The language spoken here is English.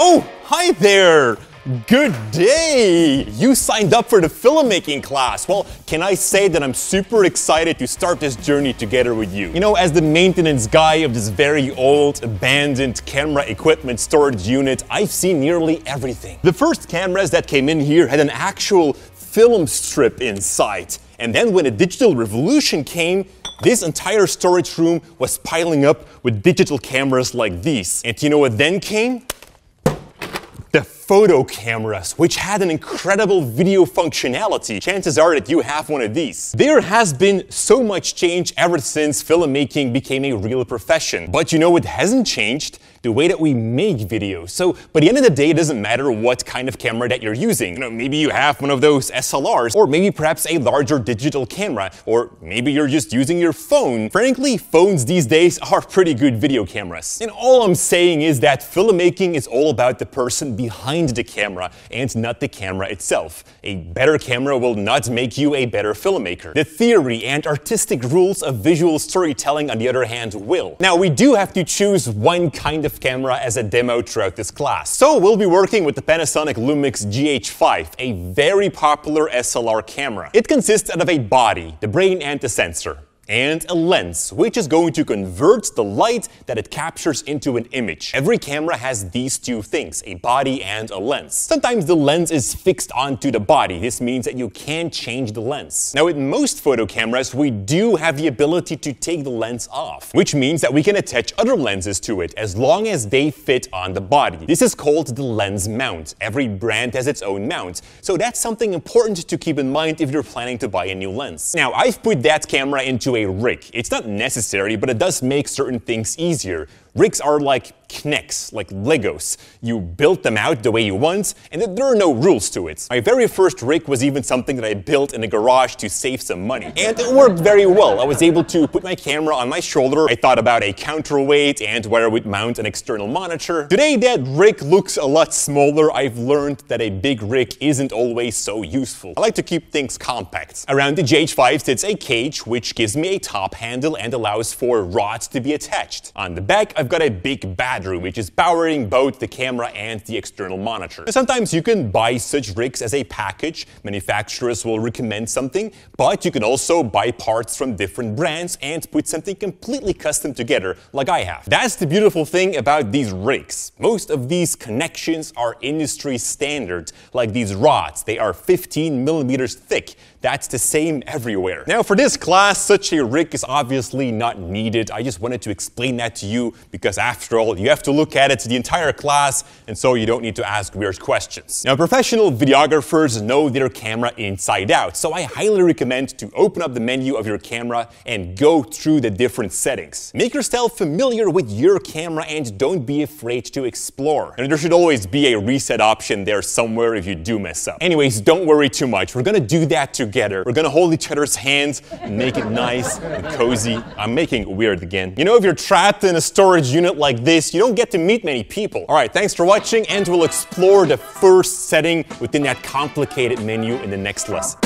Oh, hi there! Good day! You signed up for the filmmaking class. Well, can I say that I'm super excited to start this journey together with you. You know, as the maintenance guy of this very old, abandoned camera equipment storage unit, I've seen nearly everything. The first cameras that came in here had an actual film strip inside. And then when the digital revolution came, this entire storage room was piling up with digital cameras like these. And you know what then came? The photo cameras, which had an incredible video functionality. Chances are that you have one of these. There has been so much change ever since filmmaking became a real profession. But you know what hasn't changed? The way that we make videos. So by the end of the day, it doesn't matter what kind of camera that you're using. You know, maybe you have one of those SLRs, or maybe perhaps a larger digital camera, or maybe you're just using your phone. Frankly, phones these days are pretty good video cameras. And all I'm saying is that filmmaking is all about the person behind the camera and not the camera itself. A better camera will not make you a better filmmaker. The theory and artistic rules of visual storytelling, on the other hand, will. Now, we do have to choose one kind of camera as a demo throughout this class. So we'll be working with the Panasonic Lumix GH5, a very popular SLR camera. It consists of a body, the brain and the sensor, and a lens, which is going to convert the light that it captures into an image. Every camera has these two things, a body and a lens. Sometimes the lens is fixed onto the body. This means that you can't change the lens. Now, with most photo cameras, we do have the ability to take the lens off, which means that we can attach other lenses to it as long as they fit on the body. This is called the lens mount. Every brand has its own mount, so that's something important to keep in mind if you're planning to buy a new lens. Now, I've put that camera into a rig. It's not necessary, but it does make certain things easier. Rigs are like K'NEX, like Legos. You build them out the way you want, and there are no rules to it. My very first rig was even something that I built in a garage to save some money. And it worked very well. I was able to put my camera on my shoulder. I thought about a counterweight and where I would mount an external monitor. Today, that rig looks a lot smaller. I've learned that a big rig isn't always so useful. I like to keep things compact. Around the GH5 sits a cage, which gives me a top handle and allows for rods to be attached. On the back, I've got a big battery, which is powering both the camera and the external monitor. And sometimes you can buy such rigs as a package. Manufacturers will recommend something, but you can also buy parts from different brands and put something completely custom together, like I have. That's the beautiful thing about these rigs. Most of these connections are industry standard, like these rods. They are 15 millimeters thick. That's the same everywhere. Now, for this class, such a rig is obviously not needed. I just wanted to explain that to you because after all, you have to look at it the entire class, and so you don't need to ask weird questions. Now, professional videographers know their camera inside out, so I highly recommend to open up the menu of your camera and go through the different settings. Make yourself familiar with your camera and don't be afraid to explore. And there should always be a reset option there somewhere if you do mess up. Anyways, don't worry too much. We're gonna do that together. We're gonna hold each other's hands and make it nice and cozy. I'm making it weird again. You know, if you're trapped in a storage unit like this, you don't get to meet many people. Alright, thanks for watching, and we'll explore the first setting within that complicated menu in the next lesson.